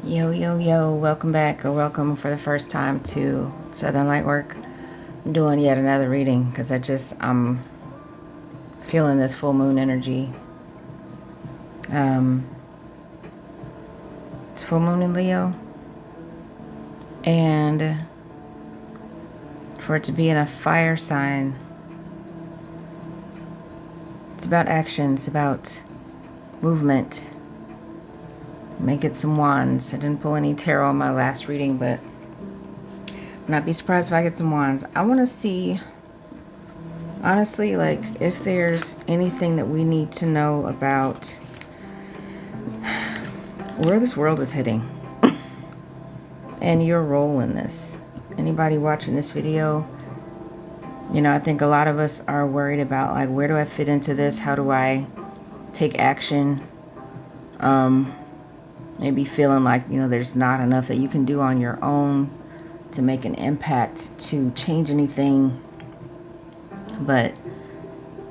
Yo, yo, yo, welcome back or welcome for the first time to Southern Lightwork. I'm doing yet another reading because I'm feeling this full moon energy. It's full moon in Leo. And for it to be in a fire sign, it's about action, it's about movement. May get some wands. I didn't pull any tarot in my last reading, but I'll not be surprised if I get some wands. I want to see, honestly, like if there's anything that we need to know about where this world is heading and your role in this. Anybody watching this video, I think a lot of us are worried about, like, where do I fit into this? How do I take action? Maybe feeling like, there's not enough that you can do on your own to make an impact, to change anything. But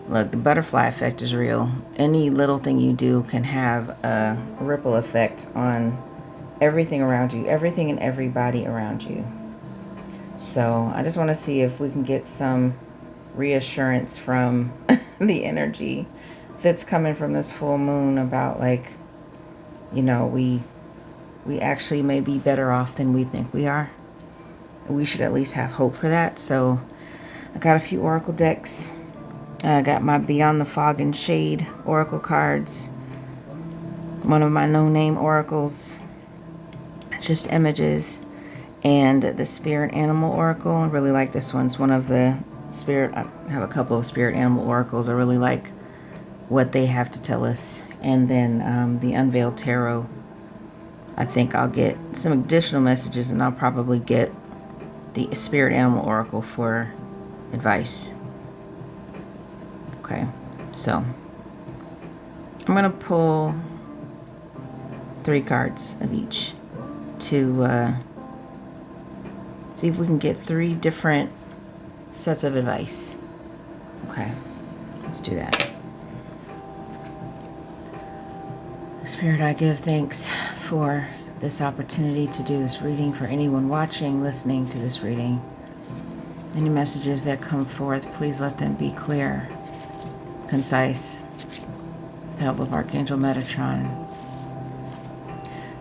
look, the butterfly effect is real. Any little thing you do can have a ripple effect on everything around you, everything and everybody around you. So I just want to see if we can get some reassurance from the energy that's coming from this full moon about, like, we actually may be better off than we think we are. We should at least have hope for that. So I got a few oracle decks. I got my Beyond the Fog and Shade oracle cards. One of my no-name oracles. Just images. And the Spirit Animal Oracle. I really like this one. It's one of the spirit. I have a couple of Spirit Animal Oracles. I really like what they have to tell us. And then the Unveiled Tarot. I think I'll get some additional messages, and I'll probably get the Spirit Animal Oracle for advice. Okay, so I'm going to pull 3 cards of each to see if we can get 3 different sets of advice. Okay, let's do that. Spirit, I give thanks for this opportunity to do this reading. For anyone watching, listening to this reading, any messages that come forth, please let them be clear, concise, with the help of Archangel Metatron.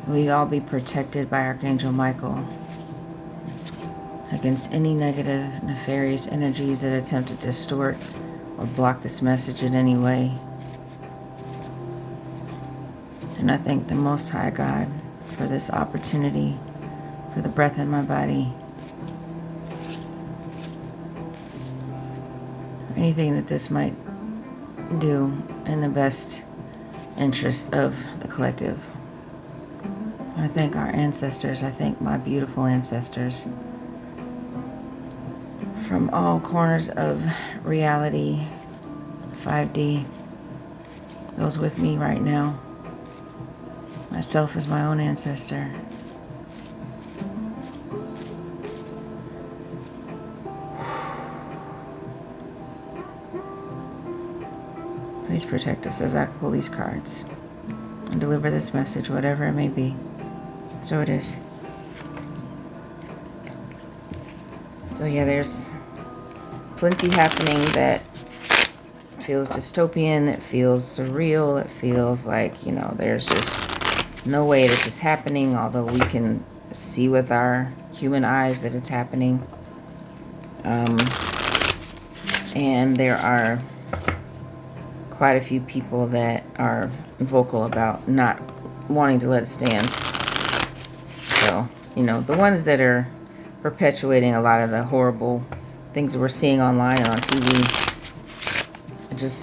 We all be protected by Archangel Michael against any negative, nefarious energies that attempt to distort or block this message in any way. And I thank the Most High God for this opportunity, for the breath in my body, for anything that this might do in the best interest of the collective. I thank our ancestors. I thank my beautiful ancestors from all corners of reality, 5D, those with me right now. Myself as my own ancestor. Please protect us as I pull these cards and deliver this message, whatever it may be. So it is. So yeah, there's plenty happening that feels dystopian, it feels surreal, it feels like, there's just no way this is happening, although we can see with our human eyes that it's happening. And there are quite a few people that are vocal about not wanting to let it stand. So, the ones that are perpetuating a lot of the horrible things we're seeing online and on TV,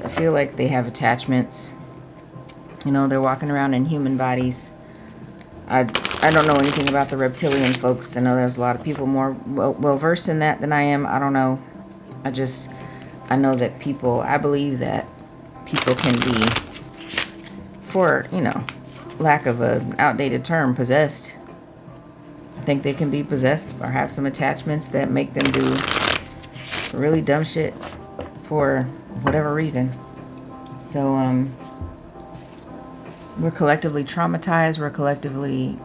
I feel like they have attachments. They're walking around in human bodies. I don't know anything about the reptilian folks. I know there's a lot of people more well versed in that than I am. I don't know. I know that I believe that people can be, for, lack of an outdated term, possessed. I think they can be possessed or have some attachments that make them do really dumb shit for whatever reason. So, we're collectively traumatized. We're collectively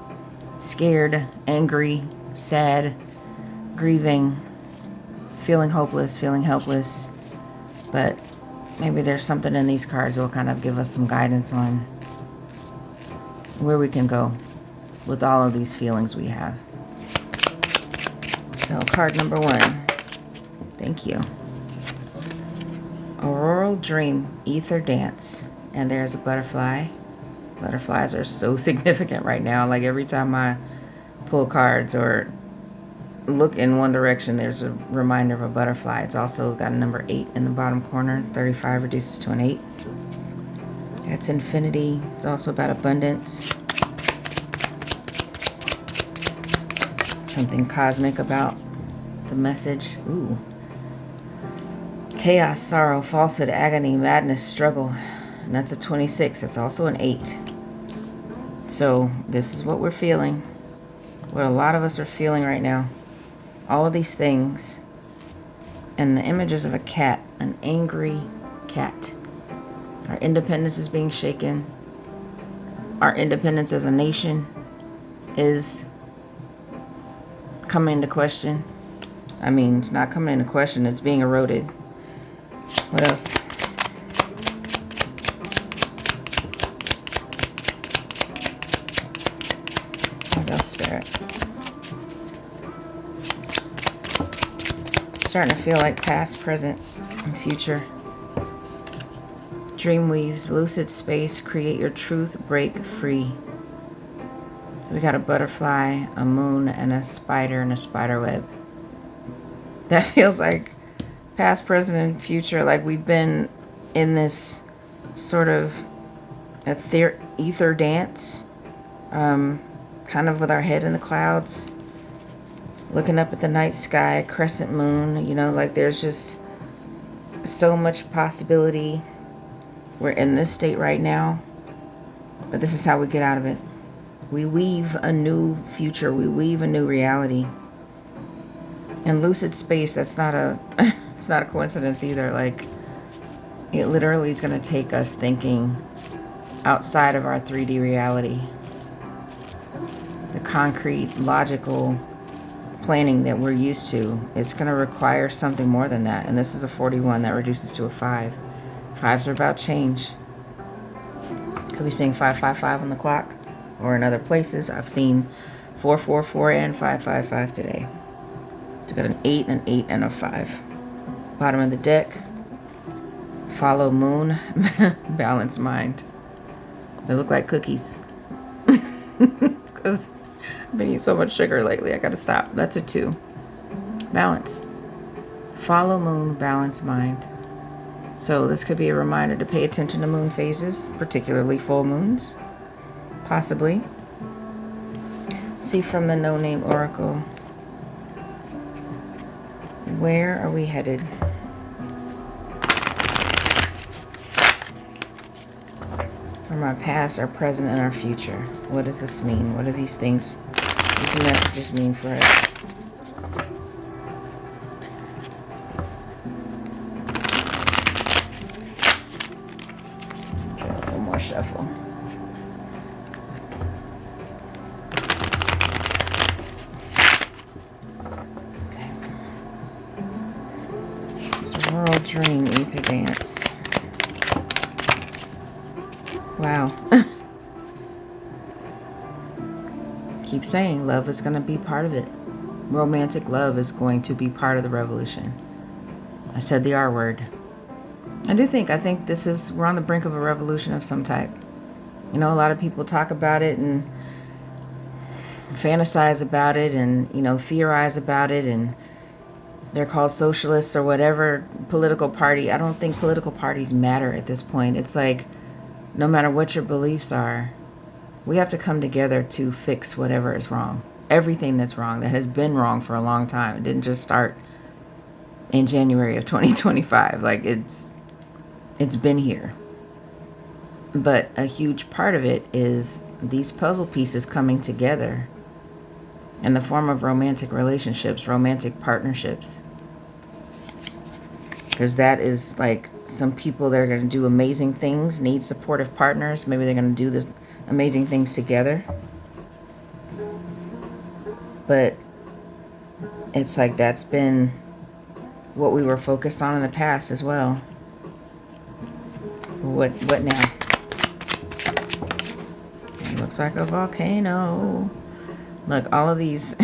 scared, angry, sad, grieving, feeling hopeless, feeling helpless. But maybe there's something in these cards that will kind of give us some guidance on where we can go with all of these feelings we have. So card number 1. Thank you. Auroral Dream, Ether Dance. And there's a butterfly. Butterflies are so significant right now. Like every time I pull cards or look in one direction, there's a reminder of a butterfly. It's also got a number 8 in the bottom corner. 35 reduces to an 8. That's infinity. It's also about abundance. Something cosmic about the message. Ooh. Chaos, sorrow, falsehood, agony, madness, struggle. And that's a 26. It's also an 8. So this is what we're feeling. What a lot of us are feeling right now. All of these things. And the images of a cat. An angry cat. Our independence is being shaken. Our independence as a nation is coming into question. I mean, it's not coming into question. It's being eroded. What else? What else, Spirit? Starting to feel like past, present, and future. Dream weaves, lucid space, create your truth, break free. So we got a butterfly, a moon, and a spider in a spider web. That feels like past, present, and future. Like we've been in this sort of ether dance, kind of with our head in the clouds, looking up at the night sky, crescent moon, you know, like there's just so much possibility. We're in this state right now, but this is how we get out of it. We weave a new future. We weave a new reality. And lucid space, that's not a it's not a coincidence either. Like it literally is going to take us thinking outside of our 3D reality. The concrete, logical planning that we're used to is going to require something more than that. And this is a 41 that reduces to a 5. 5s are about change. Could be seeing 555 on the clock, or in other places. I've seen 444 and 555 today. So got an 8, an 8, and a 5. Bottom of the deck. Follow moon, balance mind. They look like cookies. Because I've been eating so much sugar lately. I gotta stop. That's a 2. Balance. Follow moon, balance mind. So this could be a reminder to pay attention to moon phases, particularly full moons. Possibly. See from the No Name Oracle. Where are we headed? From our past, our present, and our future. What does this mean? What do these things, these messages mean for us? One more shuffle. Okay. It's a Rural Dream, Ether Dance. Wow. Keep saying love is going to be part of it. Romantic love is going to be part of the revolution. I said the R word. I think this is, we're on the brink of a revolution of some type. You know, a lot of people talk about it and fantasize about it and, you know, theorize about it, and they're called socialists or whatever political party. I don't think political parties matter at this point. It's like, no matter what your beliefs are, we have to come together to fix whatever is wrong. Everything that's wrong, that has been wrong for a long time. It didn't just start in January of 2025. Like it's been here. But a huge part of it is these puzzle pieces coming together in the form of romantic relationships, romantic partnerships. Because that is like some people that are going to do amazing things, need supportive partners. Maybe they're going to do the amazing things together. But it's like that's been what we were focused on in the past as well. What now? It looks like a volcano. Look, all of these,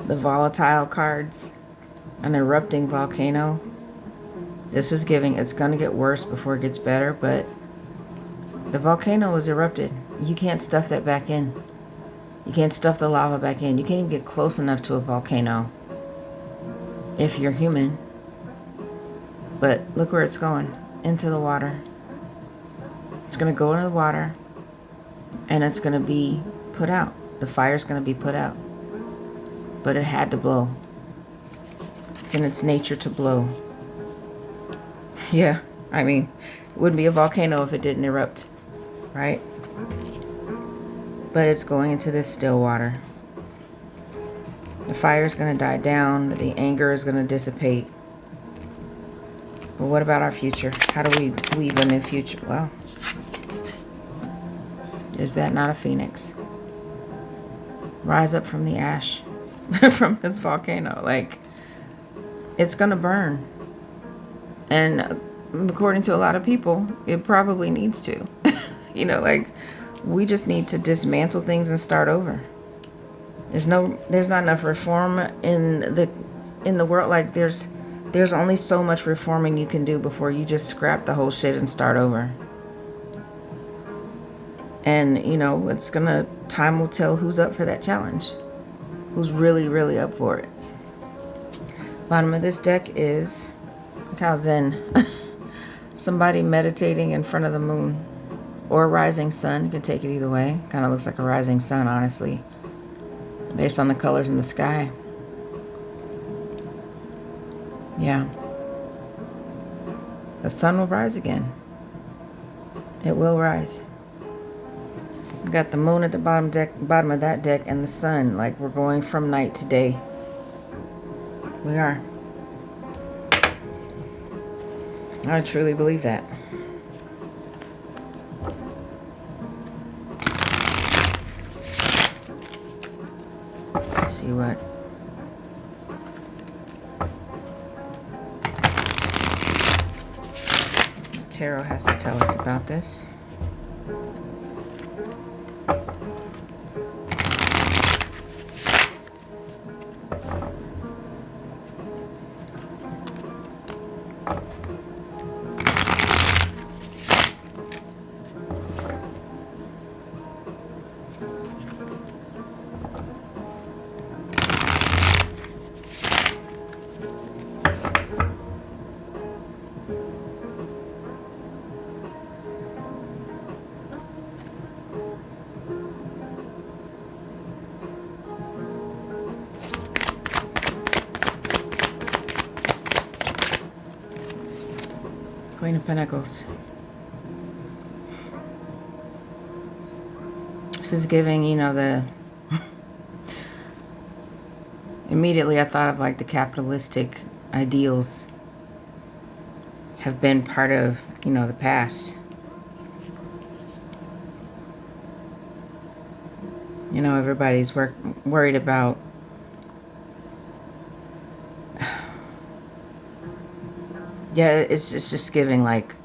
the volatile cards, an erupting volcano. This is giving, it's going to get worse before it gets better, but the volcano was erupted. You can't stuff that back in. You can't stuff the lava back in. You can't even get close enough to a volcano if you're human. But look where it's going, into the water. It's going to go into the water, and it's going to be put out. The fire's going to be put out. But it had to blow. It's in its nature to blow. Yeah, I mean, it wouldn't be a volcano if it didn't erupt, right? But it's going into this still water. The fire is going to die down. The anger is going to dissipate. But what about our future? How do we weave a new future? Well, is that not a phoenix? Rise up from the ash from this volcano. Like, it's going to burn. And according to a lot of people, it probably needs to. You know, like, we just need to dismantle things and start over. There's not enough reform in the world. Like, there's only so much reforming you can do before you just scrap the whole shit and start over. And, you know, time will tell who's up for that challenge. Who's really, really up for it. Bottom of this deck is, look how zen. Somebody meditating in front of the moon. Or a rising sun. You can take it either way. Kind of looks like a rising sun, honestly. Based on the colors in the sky. Yeah. The sun will rise again. It will rise. We've got the moon at the bottom of that deck, and the sun. Like, we're going from night to day. We are. I truly believe that. Let's see what Tarot has to tell us about this. Queen of Pentacles. This is giving, you know, the... Immediately I thought of, like, the capitalistic ideals have been part of, you know, the past. You know, everybody's worried about yeah, it's just giving, like,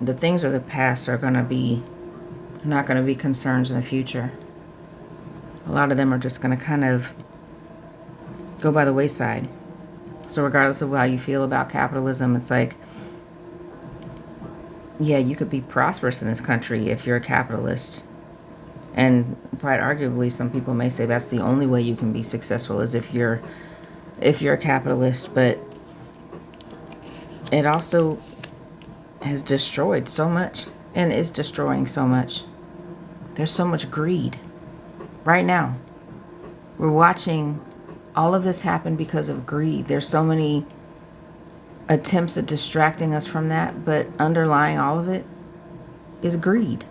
the things of the past are not going to be concerns in the future. A lot of them are just going to kind of go by the wayside. So regardless of how you feel about capitalism, it's like, yeah, you could be prosperous in this country if you're a capitalist. And quite arguably, some people may say that's the only way you can be successful is if you're a capitalist, but it also has destroyed so much and is destroying so much. There's so much greed. Right now, we're watching all of this happen because of greed. There's so many attempts at distracting us from that, but underlying all of it is greed.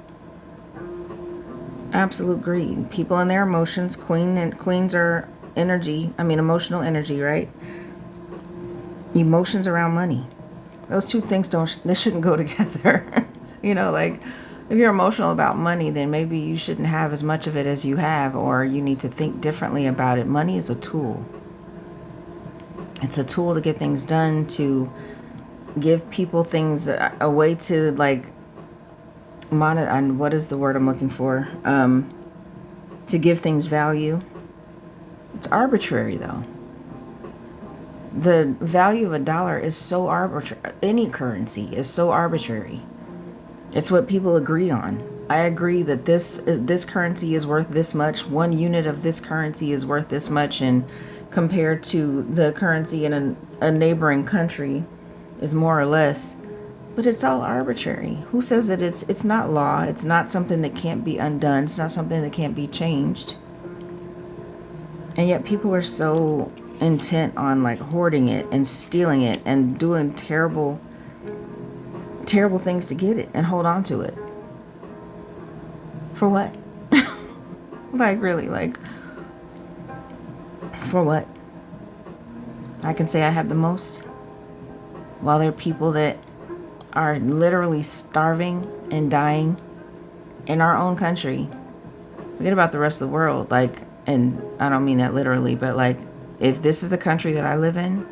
Absolute greed. People and their emotions. Queens are energy. I mean, emotional energy, right? Emotions around money. Those two things they shouldn't go together. You know, like, if you're emotional about money, then maybe you shouldn't have as much of it as you have, or you need to think differently about it. Money is a tool. It's a tool to get things done, to give people things, a way to like what is the word I'm looking for? To give things value. It's arbitrary though. The value of a dollar is so arbitrary. Any currency is so arbitrary. It's what people agree on. I agree that this currency is worth this much. 1 unit of this currency is worth this much, and compared to the currency in a neighboring country is more or less. But it's all arbitrary. Who says that it's not law? It's not something that can't be undone. It's not something that can't be changed. And yet people are so intent on like hoarding it and stealing it and doing terrible things to get it and hold on to it. For what? Like really, like for what? I can say I have the most, while there are people that are literally starving and dying in our own country. Forget about the rest of the world. Like, and I don't mean that literally, but like, if this is the country that I live in,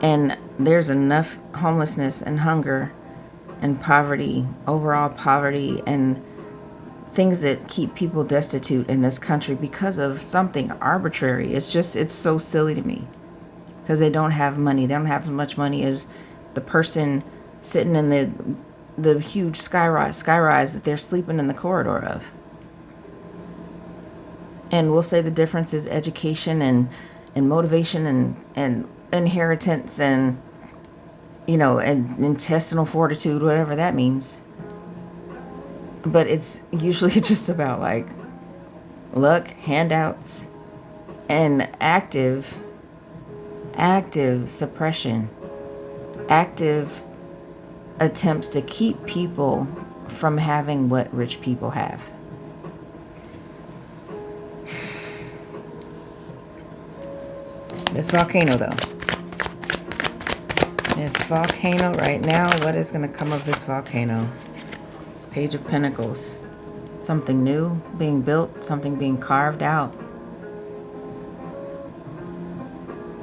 and there's enough homelessness and hunger and poverty, overall poverty, and things that keep people destitute in this country because of something arbitrary. It's so silly to me, because they don't have money. They don't have as much money as the person sitting in the huge skyrise that they're sleeping in the corridor of. And we'll say the difference is education and motivation and inheritance and, you know, and intestinal fortitude, whatever that means. But it's usually just about like luck, handouts, and active suppression, active attempts to keep people from having what rich people have. This volcano though. This volcano right now, what is going to come of this volcano? Page of Pentacles. Something new being built, something being carved out.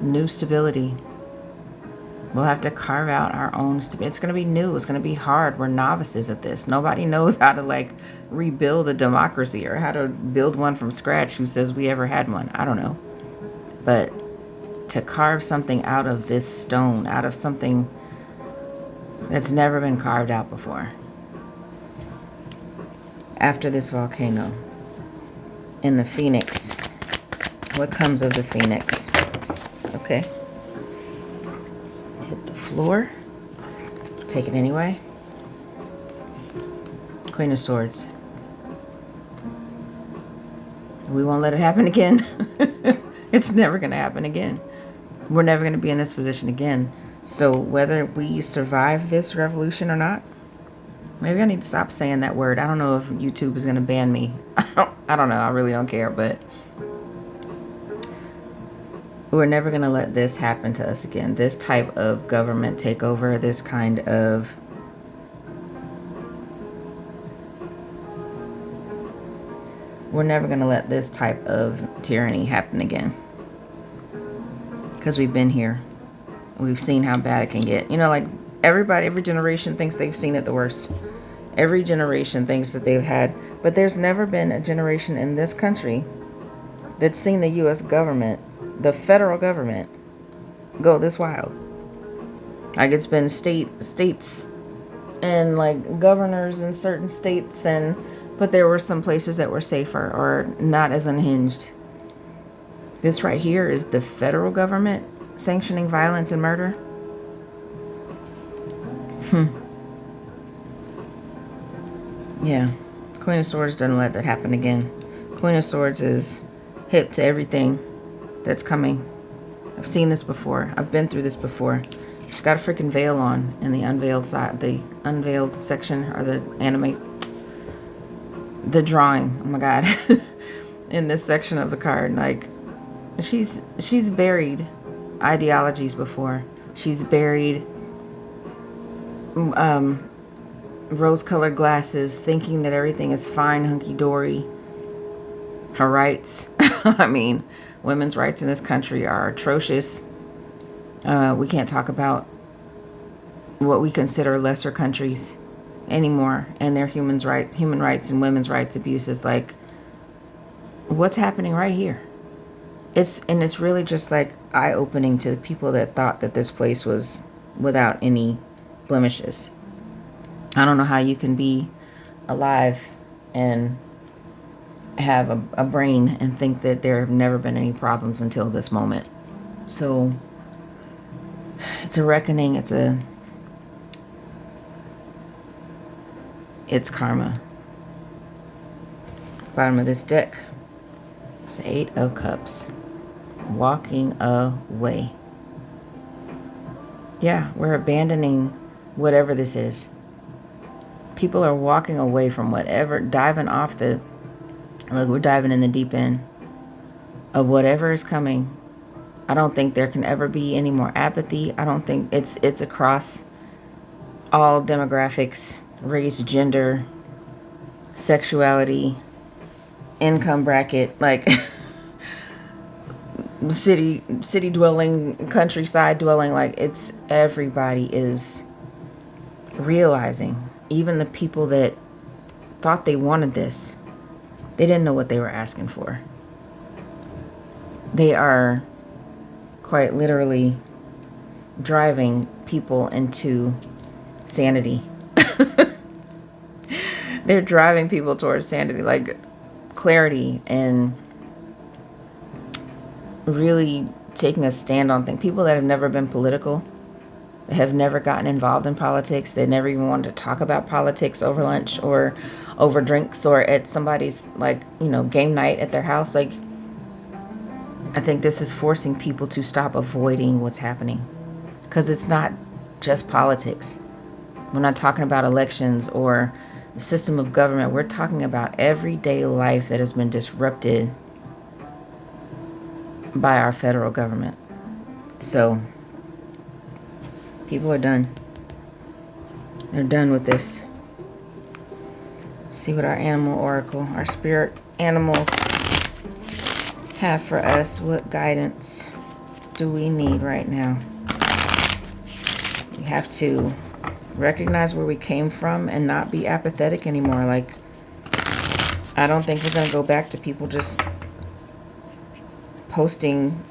New stability. We'll have to carve out our own stability. It's going to be new. It's going to be hard. We're novices at this. Nobody knows how to like rebuild a democracy or how to build one from scratch. Who says we ever had one? I don't know. But to carve something out of this stone, out of something that's never been carved out before. After this volcano. In the Phoenix. What comes of the Phoenix? Okay. Hit the floor. Take it anyway. Queen of Swords. We won't let it happen again. It's never going to happen again. We're never going to be in this position again. So whether we survive this revolution or not, maybe I need to stop saying that word. I don't know if YouTube is going to ban me. I don't know. I really don't care. But we're never going to let this happen to us again. This type of government takeover, this kind of we're never going to let this type of tyranny happen again. Because we've been here. We've seen how bad it can get. You know, like every generation thinks they've seen it the worst. Every generation thinks that they've had. But there's never been a generation in this country that's seen the U.S. government, the federal government, go this wild. Like it's been states and like governors in certain states, but there were some places that were safer or not as unhinged. This right here is the federal government sanctioning violence and murder. Yeah. Queen of Swords doesn't let that happen again. Queen of Swords is hip to everything that's coming. I've seen this before. I've been through this before. She's got a freaking veil on in the unveiled side, the unveiled section, or the the drawing. Oh my God. In this section of the card, like she's buried ideologies before. She's buried rose-colored glasses, thinking that everything is fine, hunky-dory. Her rights. I mean, women's rights in this country are atrocious. We can't talk about what we consider lesser countries anymore and their human rights and women's rights abuses. Like, what's happening right here? It's really just like eye-opening to the people that thought that this place was without any blemishes. I don't know how you can be alive and have a brain and think that there have never been any problems until this moment. So it's a reckoning. It's karma. Bottom of this deck, it's the 8 of Cups. Walking away. Yeah, we're abandoning whatever this is. People are walking away from whatever, diving off the, look, we're diving in the deep end of whatever is coming. I don't think there can ever be any more apathy. I don't think it's across all demographics, race, gender, sexuality, income bracket, like city dwelling, countryside dwelling. Like, it's, everybody is realizing, even the people that thought they wanted this, they didn't know what they were asking for. They are quite literally driving people into sanity. They're driving people towards sanity, like clarity, and really taking a stand on things. People that have never been political, have never gotten involved in politics, they never even wanted to talk about politics over lunch or over drinks or at somebody's, like, you know, game night at their house. Like, I think this is forcing people to stop avoiding what's happening, because it's not just politics. We're not talking about elections or the system of government. We're talking about everyday life that has been disrupted by our federal government. So people are done. They're done with this. Let's see what our animal oracle, our spirit animals have for us. What guidance do we need right now? We have to recognize where we came from and not be apathetic anymore. Like, I don't think we're going to go back to people just posting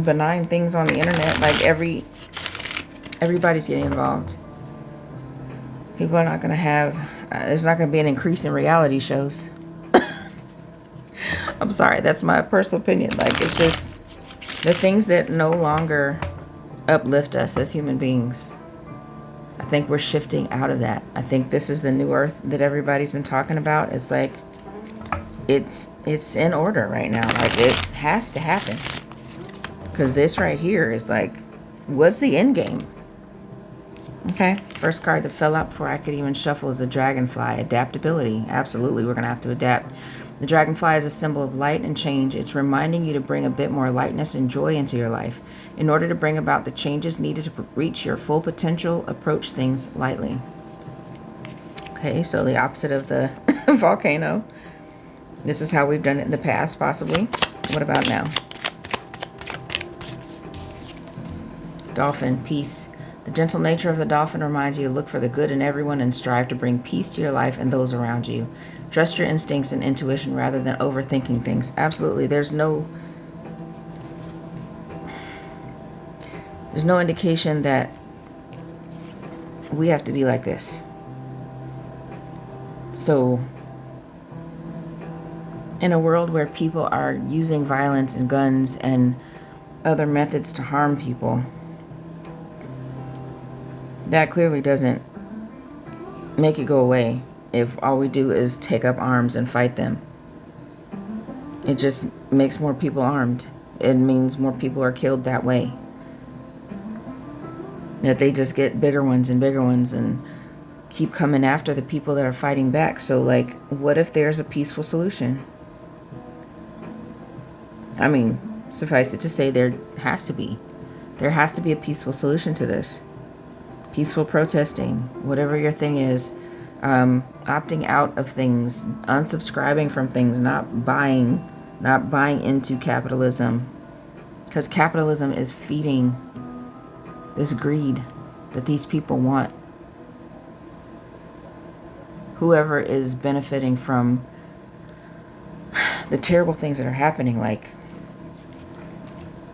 benign things on the internet. Like, everybody's getting involved. People are not going to have, there's not going to be an increase in reality shows. I'm sorry, that's my personal opinion. Like, it's just the things that no longer uplift us as human beings. I think we're shifting out of that. I think this is the new earth that everybody's been talking about. It's like, it's in order right now. Like, it has to happen. Because this right here is like, what's the end game? Okay, first card that fell out before I could even shuffle is a dragonfly. Adaptability. Absolutely, we're going to have to adapt. The dragonfly is a symbol of light and change. It's reminding you to bring a bit more lightness and joy into your life. In order to bring about the changes needed to reach your full potential, approach things lightly. Okay, so the opposite of the volcano. This is how we've done it in the past, possibly. What about now? Dolphin, peace. The gentle nature of the dolphin reminds you to look for the good in everyone and strive to bring peace to your life and those around you. Trust your instincts and intuition rather than overthinking things. Absolutely. There's no indication that we have to be like this. So, in a world where people are using violence and guns and other methods to harm people, that clearly doesn't make it go away if all we do is take up arms and fight them. It just makes more people armed. It means more people are killed that way. That they just get bigger ones and keep coming after the people that are fighting back. So, like, what if there's a peaceful solution? I mean, suffice it to say, there has to be a peaceful solution to this. peaceful protesting, whatever your thing is, opting out of things, unsubscribing from things, not buying into capitalism, because capitalism is feeding this greed that these people want. Whoever is benefiting from the terrible things that are happening, like,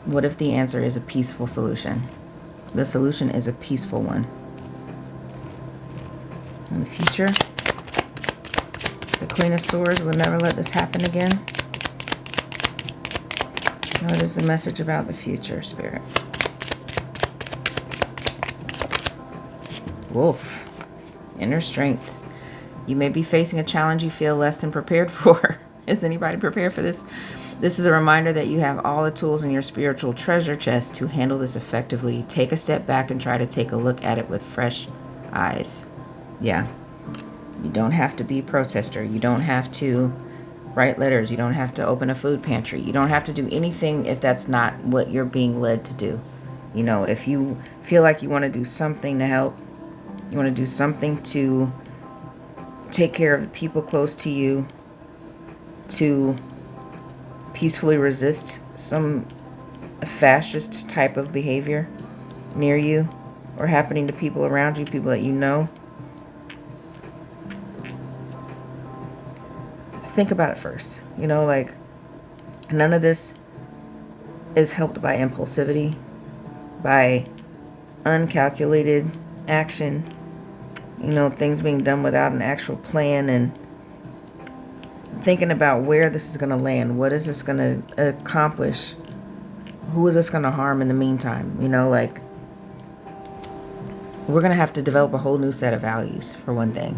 what if the answer is a peaceful solution? The solution is a peaceful one. In the future, the Queen of Swords will never let this happen again. What is the message about the future, Spirit? Wolf. Inner strength. You may be facing a challenge you feel less than prepared for. Is anybody prepared for this? This is a reminder that you have all the tools in your spiritual treasure chest to handle this effectively. Take a step back and try to take a look at it with fresh eyes. Yeah. You don't have to be a protester. You don't have to write letters. You don't have to open a food pantry. You don't have to do anything if that's not what you're being led to do. You know, if you feel like you want to do something to help, you want to do something to take care of the people close to you, to peacefully resist some fascist type of behavior near you or happening to people around you, people that you know, think about it first. You know, like, none of this is helped by impulsivity, by uncalculated action, you know, things being done without an actual plan, and thinking about where this is going to land. What is this going to accomplish? Who is this going to harm in the meantime? You know, like, we're going to have to develop a whole new set of values, for one thing.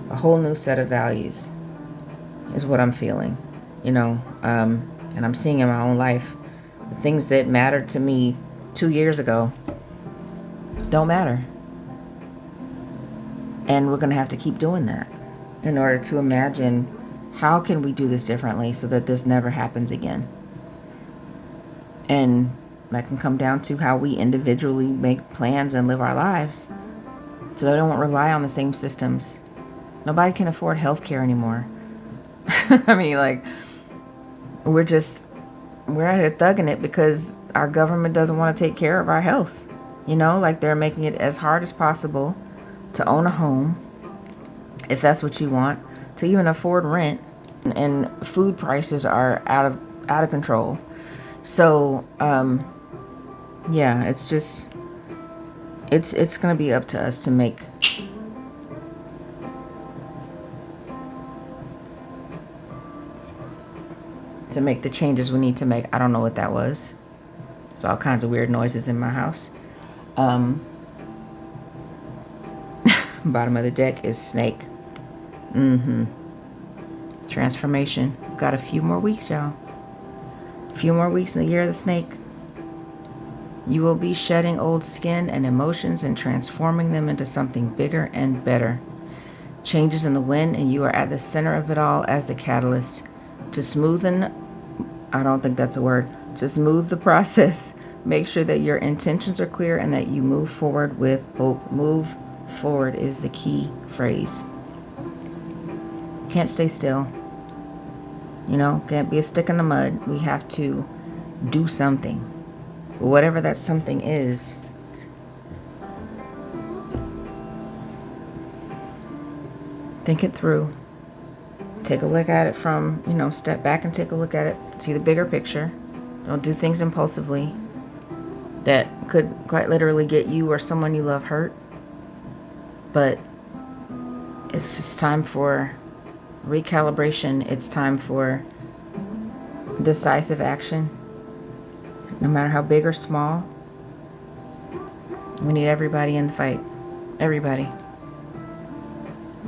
A whole new set of values is what I'm feeling, you know, and I'm seeing in my own life. The things that mattered to me 2 years ago don't matter. And we're going to have to keep doing that in order to imagine, how can we do this differently so that this never happens again? And that can come down to how we individually make plans and live our lives so that we don't rely on the same systems. Nobody can afford healthcare anymore. I mean, like, we're out here thugging it because our government doesn't want to take care of our health. You know, like, they're making it as hard as possible to own a home, if that's what you want, to even afford rent, and food prices are out of control. So, yeah, it's just, it's going to be up to us to make the changes we need to make. I don't know what that was. There's all kinds of weird noises in my house. Bottom of the deck is snake. Transformation. We've got a few more weeks, y'all. A few more weeks in the year of the snake. You will be shedding old skin and emotions and transforming them into something bigger and better. Changes in the wind, and you are at the center of it all as the catalyst. To smoothen, I don't think that's a word, to smooth the process, make sure that your intentions are clear and that you move forward with hope. Move forward is the key phrase. Can't stay still. You know, can't be a stick in the mud. We have to do something. Whatever that something is. Think it through. Take a look at it from, you know, step back and take a look at it. See the bigger picture. Don't do things impulsively that could quite literally get you or someone you love hurt. But it's just time for recalibration. It's time for decisive action. No matter how big or small, we need everybody in the fight. Everybody.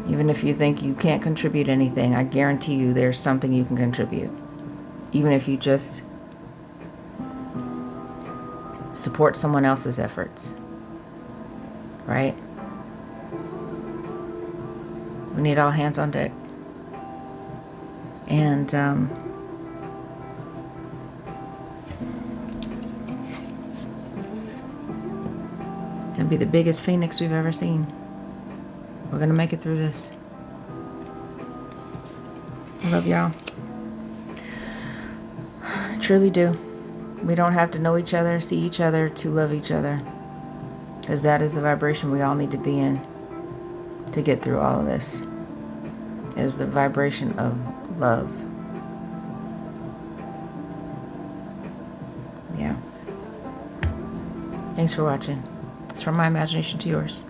Even if you think you can't contribute anything, I guarantee you there's something you can contribute. Even if you just support someone else's efforts. Right? We need all hands on deck. And to gonna be the biggest phoenix we've ever seen. We're gonna make it through this. I love y'all. I truly do. We don't have to know each other, see each other to love each other. Because that is the vibration we all need to be in to get through all of this. Is the vibration of love. Yeah. Thanks for watching. It's from my imagination to yours.